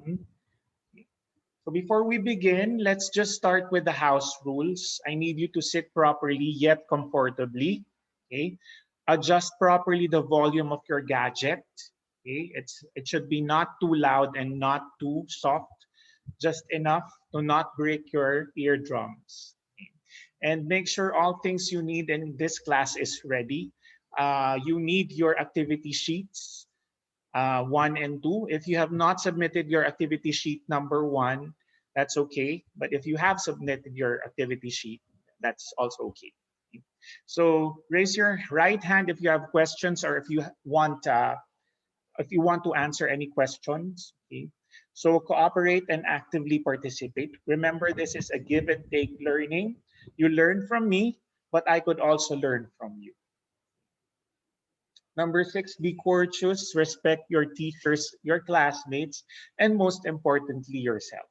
Mhm. So before we begin, let's just start with the house rules. I need you to sit properly yet comfortably. Okay. Adjust properly the volume of your gadget. Okay. It should be not too loud and not too soft, just enough to not break your eardrums. Okay. And make sure all things you need in this class is ready. You need your activity sheets, 1 and 2. If you have not submitted your activity sheet number 1, that's okay. But if you have submitted your activity sheet, that's also okay. So raise your right hand if you have questions or if you want to answer any questions. Okay. So cooperate and actively participate. Remember, this is a give and take learning. You learn from me, but I could also learn from you. Number 6, be courteous, respect your teachers, your classmates, and most importantly, yourself.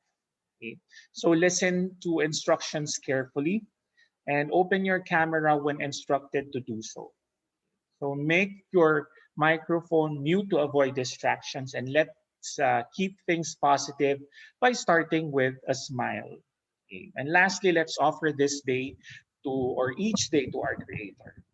Okay? So listen to instructions carefully and open your camera when instructed to do so. So make your microphone mute to avoid distractions, and let's keep things positive by starting with a smile. Okay? And lastly, let's offer this day or each day to our Creator.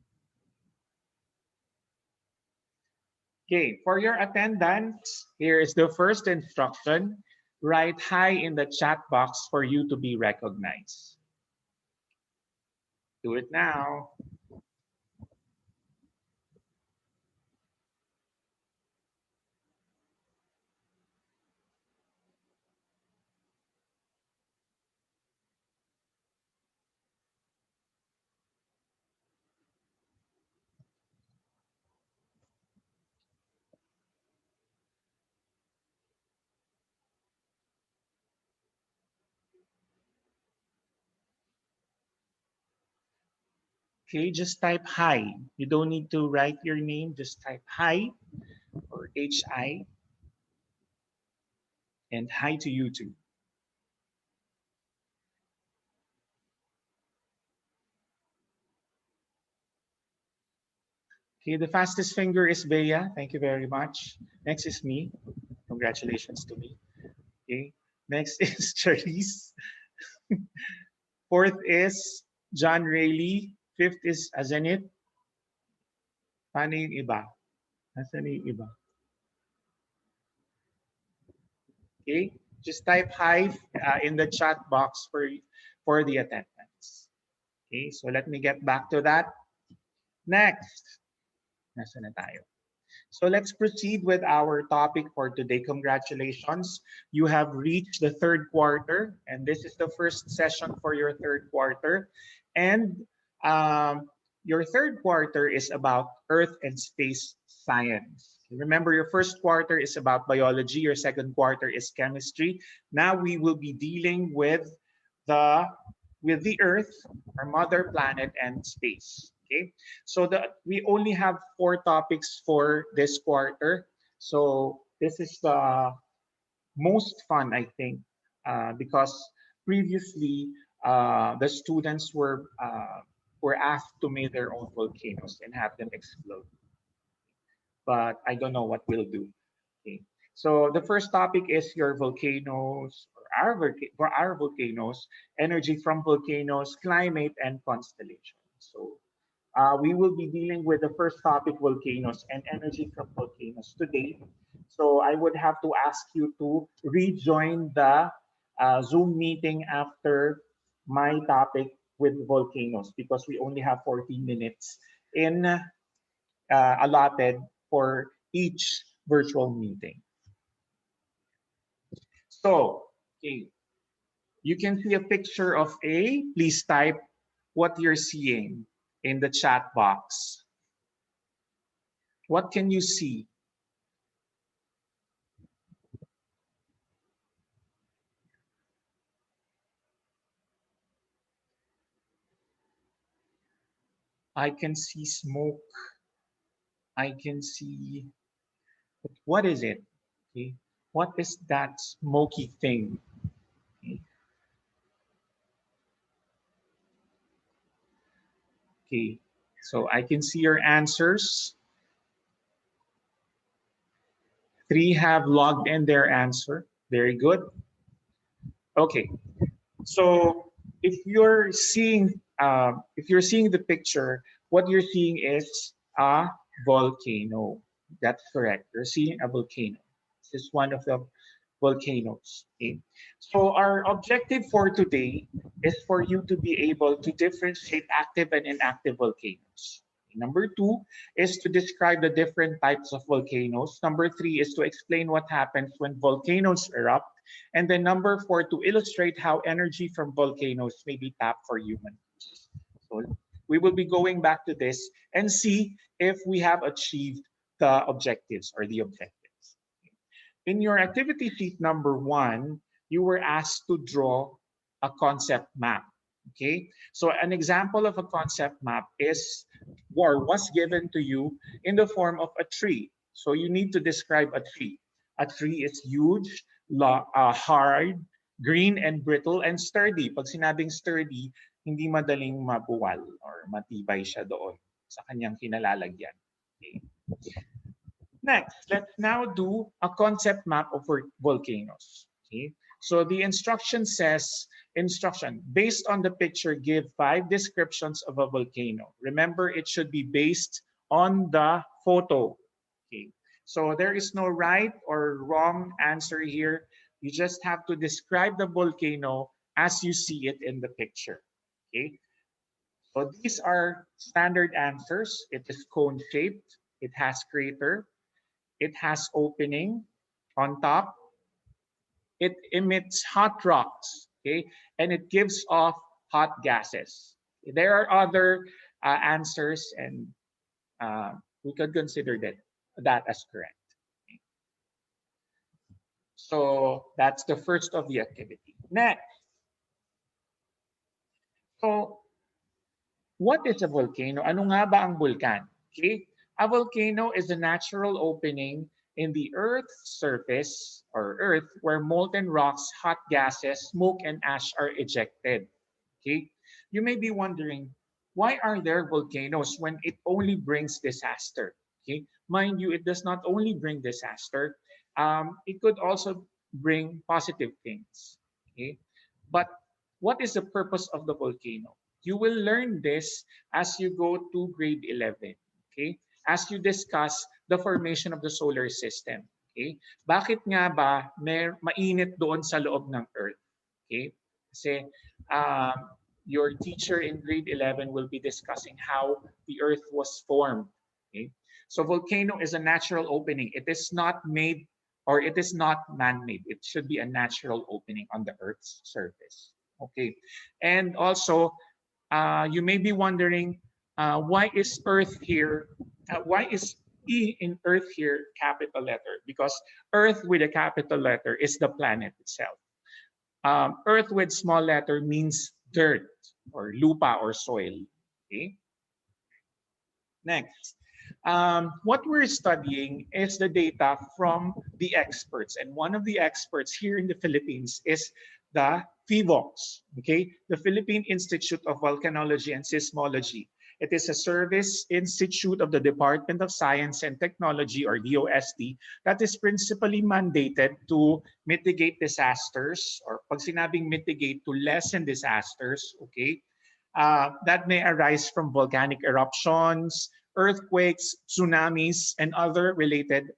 Okay, for your attendance, here is the first instruction. Write hi in the chat box for you to be recognized. Do it now. Okay, just type hi. You don't need to write your name, just type hi or HI and hi to you too. Okay, the fastest finger is Bea. Thank you very much. Next is me. Congratulations to me. Okay. Next is Charisse. Fourth is John Rayleigh. Fifth is Azenit. Paano yung iba? Nasaan yung iba? Okay, just type hi in the chat box for the attendance. Okay, so let me get back to that. Next, nasa na tayo? So let's proceed with our topic for today. Congratulations, you have reached the third quarter, and this is the first session for your third quarter. And your third quarter is about Earth and space science. Remember, your first quarter is about biology, your second quarter is chemistry. Now we will be dealing the the Earth, our mother planet, and space. Okay, so we only have 4 topics for this quarter. So this is the most fun, I think, because previously the students were asked to make their own volcanoes and have them explode. But I don't know what we'll do. Okay. So the first topic is your volcanoes, for our volcanoes, energy from volcanoes, climate, and constellations. So we will be dealing with the first topic, volcanoes and energy from volcanoes today. So I would have to ask you to rejoin the Zoom meeting after my topic with volcanoes because we only have 14 minutes in allotted for each virtual meeting. So, okay, you can see a picture of A. Please type what you're seeing in the chat box. What can you see? I can see smoke. I can see, but what is it? Okay. What is that smoky thing? Okay. Okay. So I can see your answers. 3 have logged in their answer. Very good. Okay. So if you're seeing the picture, what you're seeing is a volcano. That's correct. You're seeing a volcano. This is one of the volcanoes. Okay. So our objective for today is for you to be able to differentiate active and inactive volcanoes. Number two is to describe the different types of volcanoes. Number three is to explain what happens when volcanoes erupt. And then number four, to illustrate how energy from volcanoes may be tapped for human use. So we will be going back to this and see if we have achieved the objectives or the objectives. In your activity sheet number one, you were asked to draw a concept map. Okay, so an example of a concept map is or was given to you in the form of a tree. So you need to describe a tree. A tree is huge, hard, green, and brittle, and sturdy. Pag sinabing sturdy, hindi madaling mabuwal or matibay siya doon sa kanyang kinalalagyan. Okay. Next, let's now do a concept map of volcanoes. Okay. So the instruction says, based on the picture, give 5 descriptions of a volcano. Remember, it should be based on the photo. Okay. So there is no right or wrong answer here. You just have to describe the volcano as you see it in the picture. Okay. So these are standard answers. It is cone shaped. It has crater. It has opening on top. It emits hot rocks, okay, and it gives off hot gases. There are other answers, and we could consider that as correct. Okay. So that's the first of the activity. Next, so what is a volcano? Ano nga ba ang bulkan? Okay, a volcano is a natural opening in the Earth's surface or Earth where molten rocks, hot gases, smoke, and ash are ejected. Okay, you may be wondering, why are there volcanoes when it only brings disaster? Okay, mind you, it does not only bring disaster, it could also bring positive things. Okay, but what is the purpose of the volcano? You will learn this as you go to grade 11. Okay, as you discuss the formation of the solar system. Okay, bakit nga ba mainit doon sa loob ng Earth? Okay, kasi your teacher in grade 11 will be discussing how the Earth was formed. Okay, so volcano is a natural opening. It is not made or it is not man-made. It should be a natural opening on the Earth's surface. Okay, and also you may be wondering, why is Earth here? Why is E in Earth here capital letter? Because Earth with a capital letter is the planet itself. Earth with small letter means dirt or lupa or soil. Okay. Next, what we're studying is the data from the experts, and one of the experts here in the Philippines is the PHIVOLCS, okay, the Philippine Institute of Volcanology and Seismology. It is a service institute of the Department of Science and Technology, or DOST, that is principally mandated to mitigate disasters, or pag sinabing mitigate, to lessen disasters, okay, that may arise from volcanic eruptions, earthquakes, tsunamis, and other related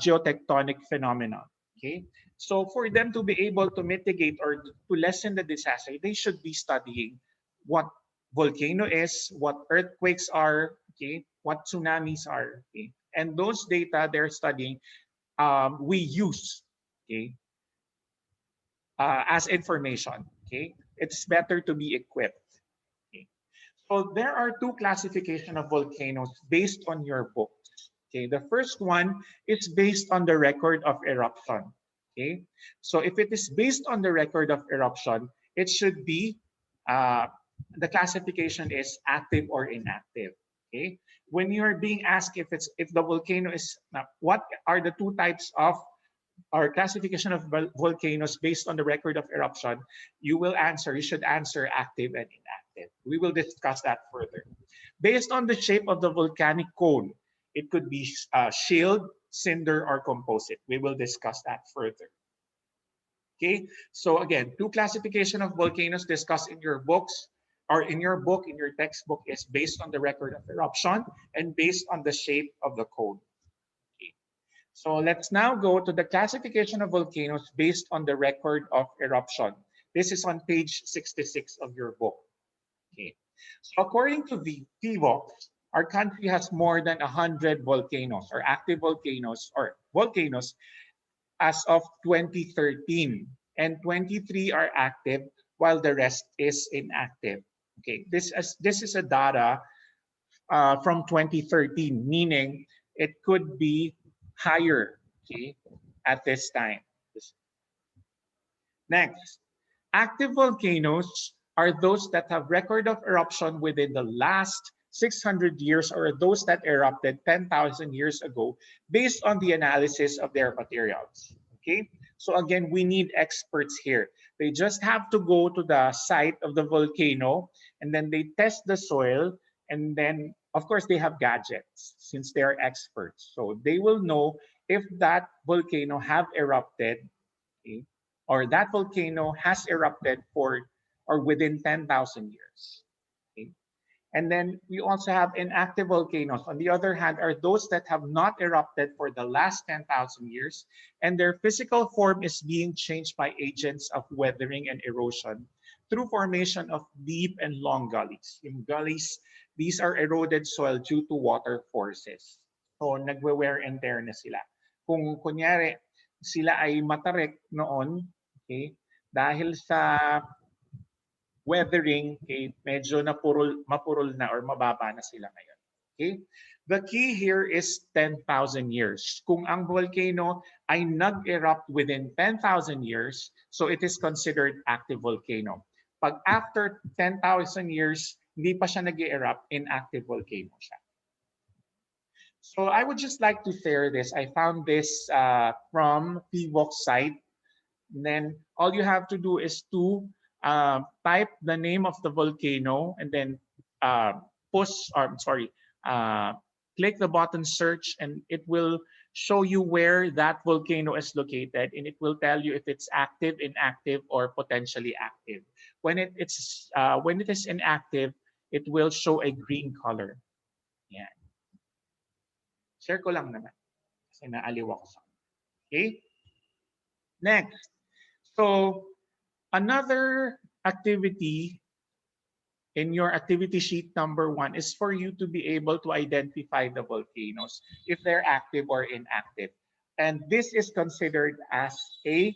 geotectonic phenomena. Okay, so for them to be able to mitigate or to lessen the disaster, they should be studying what volcano is, what earthquakes are, okay, what tsunamis are, okay, and those data they're studying, we use, okay, as information. Okay, it's better to be equipped. Okay. So there are 2 classification of volcanoes based on your books. Okay, the first one is based on the record of eruption. Okay, so if it is based on the record of eruption, it should be the classification is active or inactive. Okay, when you are being asked if the volcano is what are the 2 types of or classification of volcanoes based on the record of eruption, you should answer active and inactive. We will discuss that further. Based on the shape of the volcanic cone, it could be shield, cinder, or composite. We will discuss that further. Okay, so again, two classification of volcanoes discussed in your books or in your book, in your textbook is based on the record of eruption and based on the shape of the cone. Okay. So let's now go to the classification of volcanoes based on the record of eruption. This is on page 66 of your book. Okay. So according to the PVOC, our country has more than 100 volcanoes or active volcanoes as of 2013, and 23 are active while the rest is inactive. Okay, this is a data from 2013, meaning it could be higher. Okay, at this time. Next, active volcanoes are those that have record of eruption within the last 600 years or those that erupted 10,000 years ago based on the analysis of their materials. Okay, so again, we need experts here. They just have to go to the site of the volcano and then they test the soil, and then of course they have gadgets since they are experts. So they will know if that volcano have erupted, okay, or that volcano has erupted for or within 10,000 years. Okay? And then we also have inactive volcanoes. On the other hand, are those that have not erupted for the last 10,000 years, and their physical form is being changed by agents of weathering and erosion through formation of deep and long gullies. In gullies, these are eroded soil due to water forces. So nagwe-wear and tear na sila. Kung kunyari, sila ay matarik noon, okay, dahil sa weathering, okay, medyo mapurol na or mababa na sila ngayon. Okay? The key here is 10,000 years. Kung ang volcano ay nag-erupt within 10,000 years, so it is considered active volcano. Pag after 10,000 years, hindi pa siya nag-erupt, inactive volcano siya. So I would just like to share this. I found this from PVOC's site. And then all you have to do is to type the name of the volcano and then click the button search, and it will show you where that volcano is located, and it will tell you if it's active, inactive, or potentially active. When it is inactive, it will show a green color. Yeah. Share ko lang naman kasi naaliw ako sa. Okay? Next. So another activity in your activity sheet number 1 is for you to be able to identify the volcanoes if they're active or inactive. And this is considered as a,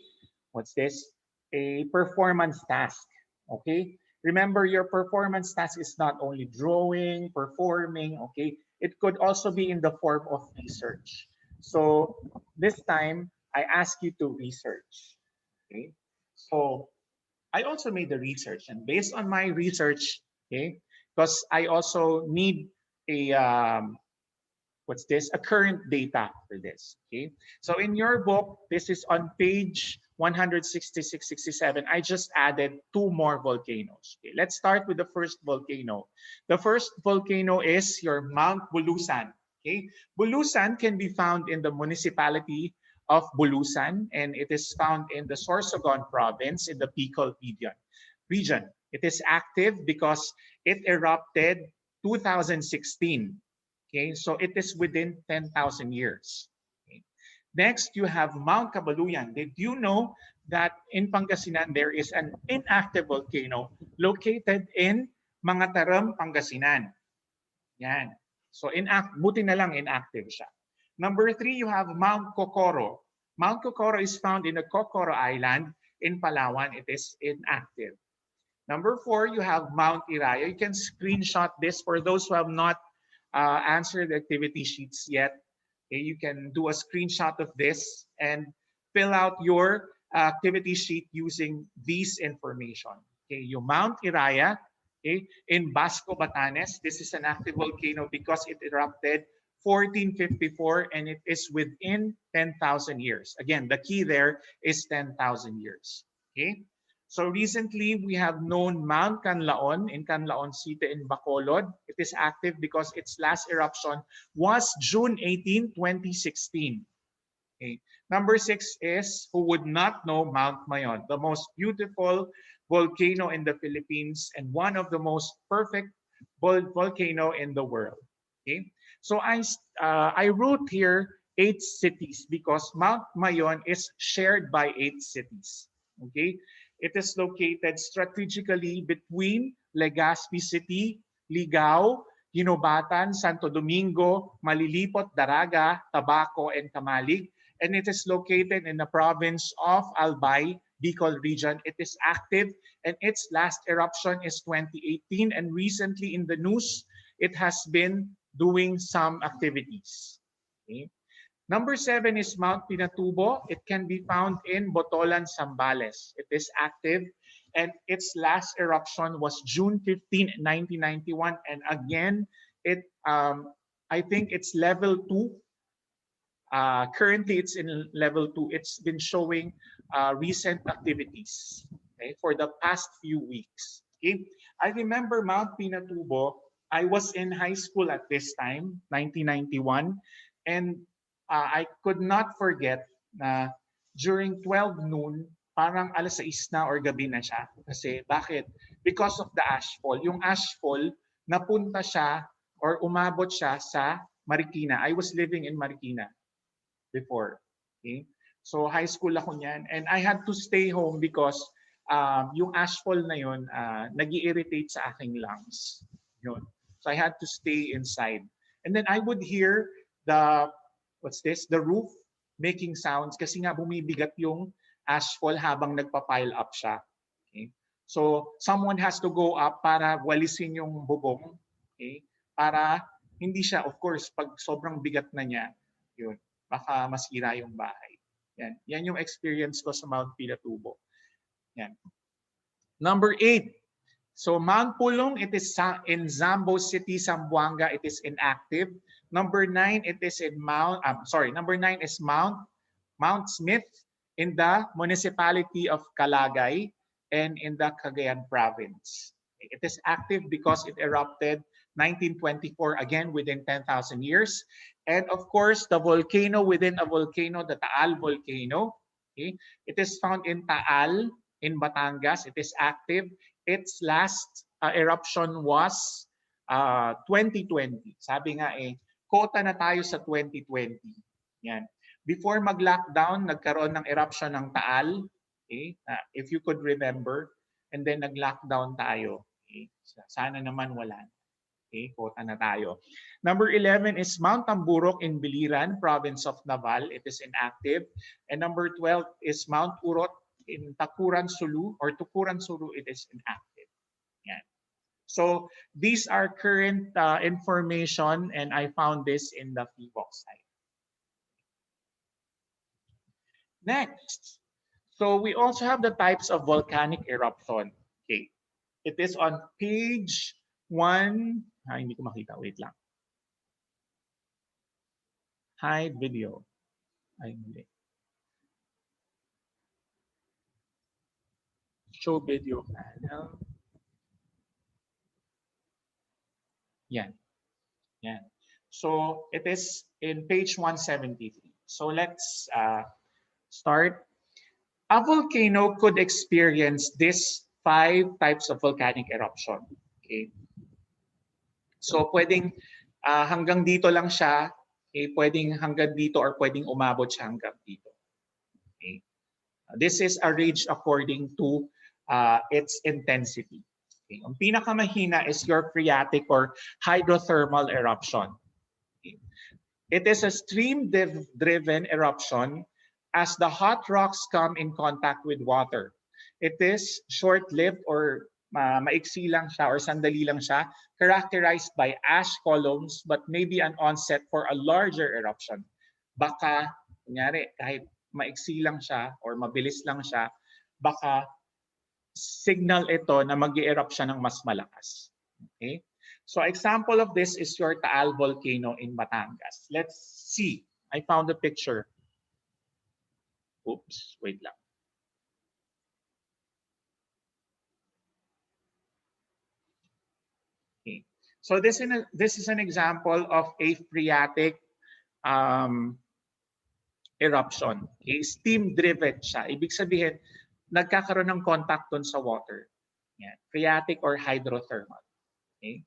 what's this? A performance task. Okay? Remember, your performance task is not only drawing, performing, okay? It could also be in the form of research. So this time, I ask you to research. Okay? So I also made the research, and based on my research, okay, because I also need a what's this? A current data for this. Okay. So in your book, this is on page 166, 67. I just added 2 more volcanoes. Okay. Let's start with the first volcano. The first volcano is your Mount Bulusan. Okay. Bulusan can be found in the municipality of Bulusan, and it is found in the Sorsogon province in the Bicol region. It is active because it erupted 2016. Okay, so it is within 10,000 years. Okay. Next, you have Mount Cabaluyan. Did you know that in Pangasinan there is an inactive volcano located in Mangatarem, Pangasinan? Yan. So buti na lang inactive siya. Number 3, you have Mount Cocoro. Mount Cocoro is found in the Cocoro Island in Palawan. It is inactive. Number 4, you have Mount Iraya. You can screenshot this for those who have not answered the activity sheets yet. Okay, you can do a screenshot of this and fill out your activity sheet using this information. Okay, yung Mount Iraya, okay, in Basco, Batanes. This is an active volcano because it erupted 1454 and it is within 10,000 years. Again, the key there is 10,000 years. Okay. So recently, we have known Mount Canlaon in Canlaon City in Bacolod. It is active because its last eruption was June 18, 2016. Okay. Number 6 is, who would not know Mount Mayon, the most beautiful volcano in the Philippines and one of the most perfect volcano in the world. Okay, so I wrote here 8 cities because Mount Mayon is shared by 8 cities. Okay, it is located strategically between Legazpi City, Ligao, Ginobatan, Santo Domingo, Malilipot, Daraga, Tabaco, and Tamalig. And it is located in the province of Albay, Bicol region. It is active and its last eruption is 2018. And recently in the news, it has been doing some activities. Okay. Number 7 is Mount Pinatubo. It can be found in Botolan, Zambales. It is active and its last eruption was June 15, 1991. And again, I think it's level 2. Currently, it's in level 2. It's been showing recent activities, okay, for the past few weeks. Okay, I remember Mount Pinatubo. I was in high school at this time, 1991, and I could not forget na during 12 noon, parang alas 6 na or gabi na siya. Kasi bakit? Because of the ashfall. Yung ashfall, napunta siya or umabot siya sa Marikina. I was living in Marikina before. Okay? So high school ako niyan and I had to stay home because yung ashfall na yun nag-irritate sa aking lungs. Yun. So I had to stay inside. And then I would hear the, what's this? The roof making sounds kasi nga bumibigat yung ashfall habang nagpa-pile up siya. Okay? So someone has to go up para walisin yung bubong. Okay? Para hindi siya, of course, pag sobrang bigat na niya, yun, baka masira yung bahay. Yan. Yan yung experience ko sa Mount Pinatubo. Yan. Number 8. So Mount Pulong, it is in Zambo City, Zamboanga. It is inactive. Number 9, it is in Number 9 is Mount Smith in the municipality of Calagay and in the Cagayan province. It is active because it erupted 1924, again within 10,000 years. And of course, the volcano within a volcano, the Taal volcano. Okay? It is found in Taal, in Batangas. It is active. Its last eruption was 2020. Sabi nga quota na tayo sa 2020. Yan. Before mag-lockdown, nagkaroon ng eruption ng Taal. Okay? If you could remember. And then nag-lockdown tayo. Okay? Sana naman wala. Okay, quota na tayo. Number 11 is Mount Tamburok in Biliran, province of Naval. It is inactive. And number 12 is Mount Urot in Takuran, Sulu, or Tukuran, Sulu. It is inactive. Yan. So these are current information, and I found this in the FIVOC site. Next, so we also have the types of volcanic eruption. Okay, it is on page 1. Hindi ko makita. Wait lang. Hide video. Ay, hindi. Show video panel. Yan. Yan. So it is in page 173. So let's start. A volcano could experience these 5 types of volcanic eruption. Okay. So pwedeng hanggang dito lang siya, okay, pwedeng hanggang dito or pwedeng umabot siya hanggang dito. Okay. This is arranged according to its intensity. Okay. Ang pinakamahina is your phreatic or hydrothermal eruption. Okay. It is a stream-driven eruption as the hot rocks come in contact with water. It is short-lived or maiksi lang siya or sandali lang siya, characterized by ash columns but maybe an onset for a larger eruption. Baka, kunyari, kahit maiksi lang siya or mabilis lang siya, baka signal ito na mag-erupt siya ng mas malakas. Okay? So example of this is your Taal volcano in Batangas. Let's see. I found a picture. Oops, wait lang. Okay. So this is an example of a phreatic eruption. Okay? Steam-driven siya. Ibig sabihin, nagkakaroon ng contact dun sa water. Yan. Phreatic or hydrothermal. Okay?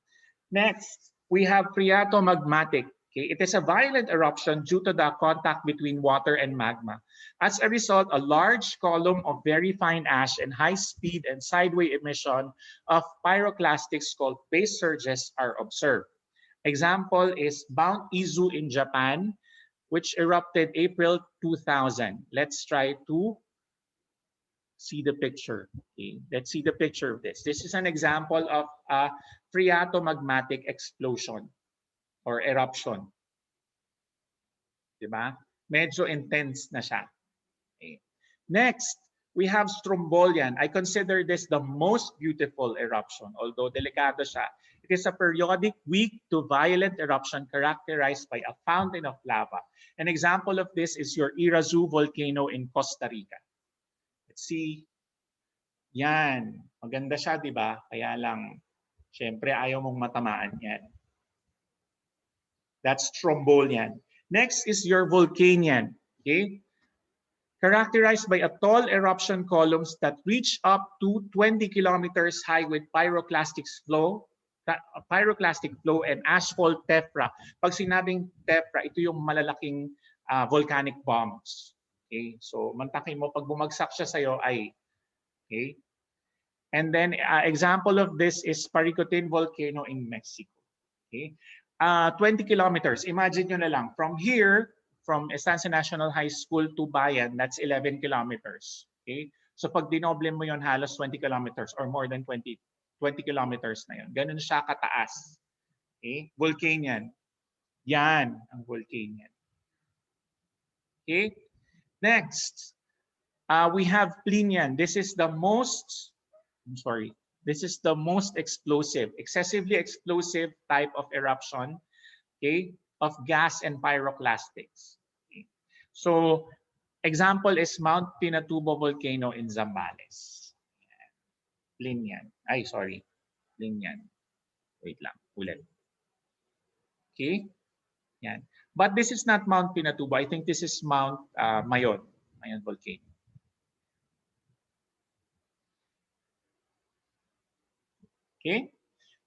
Next, we have phreatomagmatic. Okay? It is a violent eruption due to the contact between water and magma. As a result, a large column of very fine ash and high speed and sideway emission of pyroclastics called base surges are observed. Example is Mount Izu in Japan, which erupted April 2000. Let's try to see the picture. Okay, let's see the picture of this. This is an example of a phreatomagmatic explosion or eruption. Diba? Medyo intense na siya. Okay. Next, we have Strombolian. I consider this the most beautiful eruption, although delikado siya. It is a periodic weak to violent eruption characterized by a fountain of lava. An example of this is your Irazu volcano in Costa Rica. Let's see. Yan. Maganda siya, di ba? Kaya lang, syempre ayaw mong matamaan yan. That's Strombolian. Next is your Volcanian. Okay? Characterized by a tall eruption columns that reach up to 20 kilometers high with pyroclastic flow and asphalt tephra. Pag sinabing tephra, ito yung malalaking volcanic bombs. Okay? So, mantakin mo, pag bumagsak siya sa'yo ay, okay? And then, example of this is Paricutin volcano in Mexico. Okay? 20 kilometers. Imagine nyo na lang, from here, from Estancia National High School to Bayan, that's 11 kilometers. Okay? So pag dinoble mo yon halos 20 kilometers or more than 20 kilometers na yon. Ganun siya kataas. Okay? Volcanian. Yan ang Volcanian. Okay? Next, we have Plinian. This is the most, this is the most explosive, excessively explosive type of eruption, okay, of gas and pyroclastics. Okay. So, example is Mount Pinatubo volcano in Zambales. Plinian. Ay, sorry. Plinian. Wait lang. Ulit. Okay? Yan. But this is not Mount Pinatubo. I think this is Mount Mayon. Mayon volcano. Okay?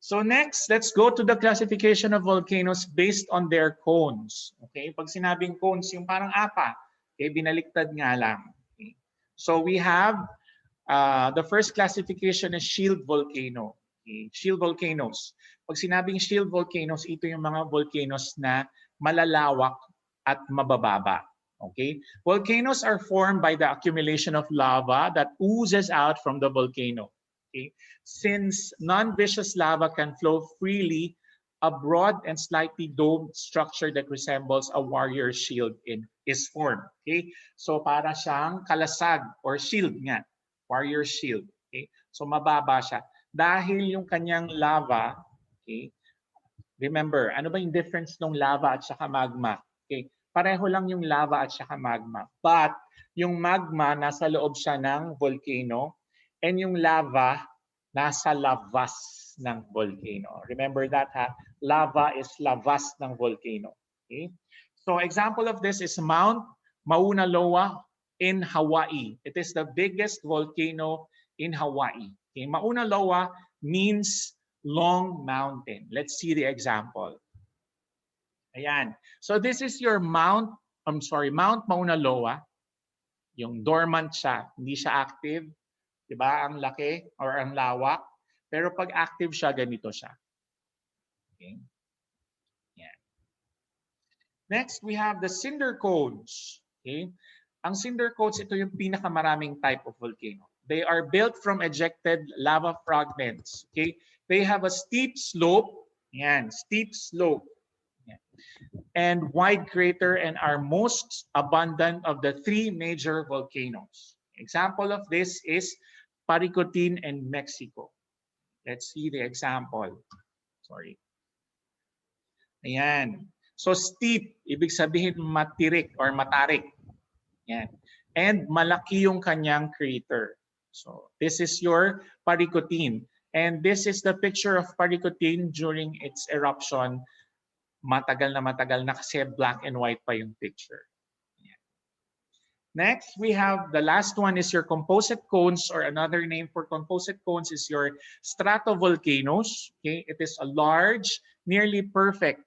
So next, let's go to the classification of volcanoes based on their cones. Okay? Pag sinabing cones, yung parang apa, okay, binaliktad nga lang. Okay? So we have the first classification is shield volcano. Okay? Shield volcanoes. Pag sinabing shield volcanoes, ito yung mga volcanoes na malalawak at mabababa. Okay? Volcanoes are formed by the accumulation of lava that oozes out from the volcano. Okay? Since non-viscous lava can flow freely, a broad and slightly domed structure that resembles a warrior shield is formed. Okay? So para siyang kalasag or shield nga. Warrior shield. Okay? So mababa siya. Dahil yung kanyang lava, okay? Remember, ano ba yung difference ng lava at saka magma? Okay? Pareho lang yung lava at saka magma. But yung magma, nasa loob siya ng volcano. And yung lava, nasa lavas ng volcano. Remember that, ha? Lava is lavas ng volcano. Okay? So example of this is Mount Mauna Loa in Hawaii. It is the biggest volcano in Hawaii. Okay? Mauna Loa means long mountain. Let's see the example. Ayan. So this is your Mount Mauna Loa. Yung dormant siya, hindi siya active. Diba? Ang laki or ang lawak. Pero pag active siya, ganito siya. Okay. Yan. Next, we have the cinder cones. Okay. Ang cinder cones, ito yung pinakamaraming type of volcano. They are built from ejected lava fragments. Okay. They have a steep slope. Yan, steep slope. Yan. And wide crater and are most abundant of the three major volcanoes. Example of this is Paricutin in Mexico. Let's see the example. Sorry. Ayan. So steep, ibig sabihin matirik or matarik. Ayan. And malaki yung kanyang crater. So this is your Paricutin. And this is the picture of Paricutin during its eruption. Matagal na kasi black and white pa yung picture. Ayan. Next, we have the last one is your composite cones, or another name for composite cones is your stratovolcanoes. Okay, it is a large, nearly perfect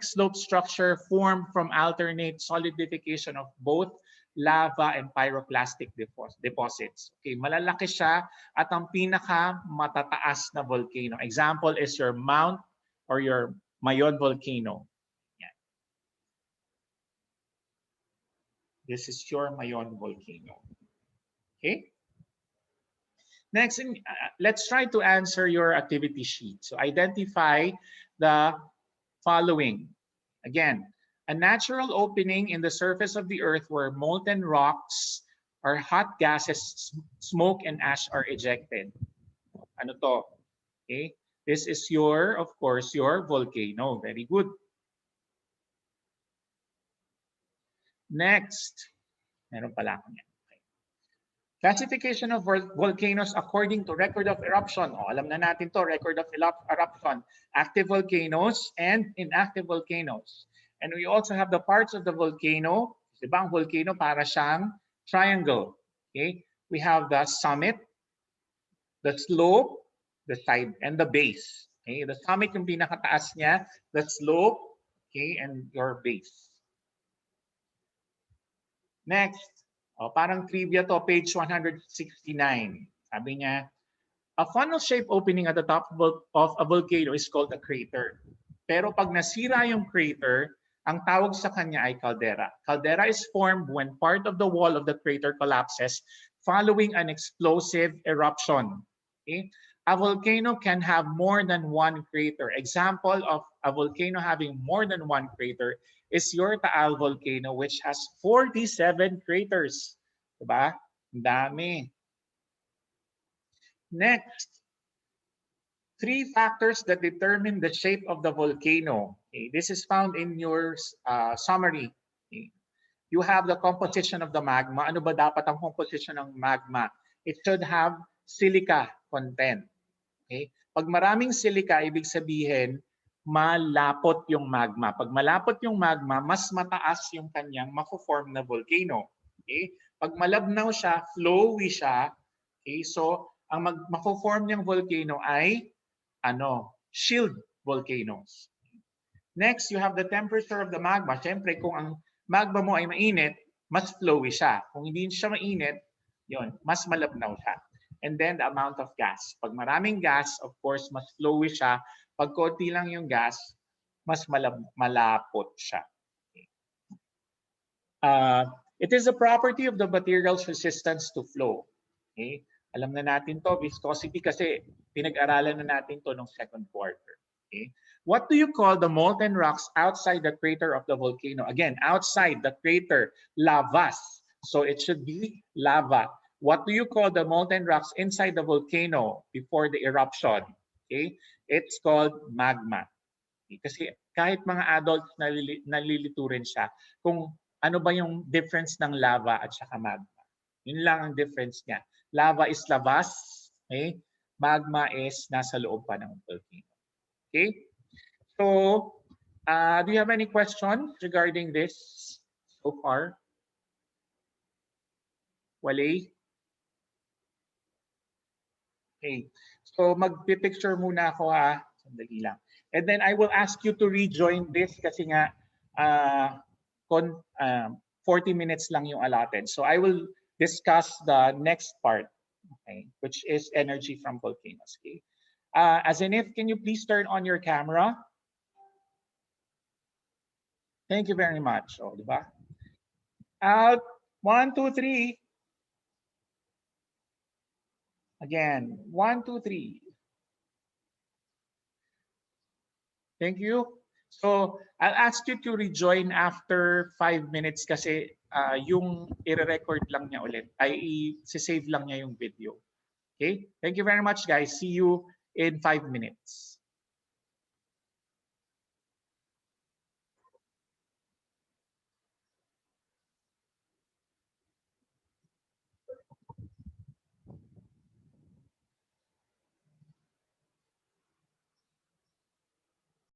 slope structure formed from alternate solidification of both lava and pyroclastic deposits. Okay, malalaki siya at ang pinaka matataas na volcano. Example is your Mount or your Mayon volcano. Yan. This is your Mayon volcano. Okay? Next, let's try to answer your activity sheet. So identify the following. Again, a natural opening in the surface of the earth where molten rocks or hot gases, smoke and ash are ejected. Ano to? Okay? This is your, of course, your volcano. Very good. Next. Meron pala ako yan. Okay. Classification of volcanoes according to record of eruption. O, alam na natin to, record of eruption. Active volcanoes and inactive volcanoes. And we also have the parts of the volcano. Diba ang volcano para siyang triangle. Okay? We have the summit, the slope, the side, and the base. Okay? The summit yung pinakataas niya, the slope, okay, and your base. Next, parang trivia to, page 169. Sabi niya, a funnel-shaped opening at the top of a volcano is called a crater. Pero pag nasira yung crater, ang tawag sa kanya ay caldera. Caldera is formed when part of the wall of the crater collapses following an explosive eruption. Okay? A volcano can have more than one crater. Example of a volcano having more than one crater is your Taal volcano, which has 47 craters. Diba? Ang dami. Next, 3 factors that determine the shape of the volcano. Okay, this is found in your summary. Okay. You have the composition of the magma. Ano ba dapat ang composition ng magma? It should have silica content. Okay? Pag maraming silica, ibig sabihin, malapot yung magma. Pag malapot yung magma, mas mataas yung kanyang mako-form na volcano. Okay? Pag malabnaw siya, flowy siya, okay? So, ang mako-form niyang volcano ay shield volcanoes. Next, you have the temperature of the magma. Siyempre, kung ang magma mo ay mainit, mas flowy siya. Kung hindi siya mainit, yun, mas malabnaw siya. And then the amount of gas. Pag maraming gas, of course, mas flowy siya. Pag konti lang yung gas, mas malapot siya. Okay. It is a property of the material's resistance to flow. Okay? Alam na natin to, viscosity kasi pinag-aralan na natin to nung second quarter. Okay? What do you call the molten rocks outside the crater of the volcano? Again, outside the crater, lavas. So it should be lava. What do you call the molten rocks inside the volcano before the eruption? Okay? It's called magma. Okay? Kasi kahit mga adults nalilito rin siya kung ano ba yung difference ng lava at saka magma. Yun lang ang difference niya. Lava is lavas, okay? Magma is nasa loob pa ng volcano. Okay? So, do you have any questions regarding this so far? Wale? Okay. So, mag-picture muna ako ha. Sandali lang. And then I will ask you to rejoin this kasi nga 40 minutes lang yung allotted. So, I will discuss the next part, okay, which is energy from volcanoes. Okay. As in if, can you please turn on your camera? Thank you very much. Oh, diba? Out. 1, 2, 3. Again. 1, 2, 3. Thank you. So I'll ask you to rejoin after 5 minutes kasi yung i-record lang niya ulit. Ay i-save lang niya yung video. Okay? Thank you very much guys. See you in 5 minutes.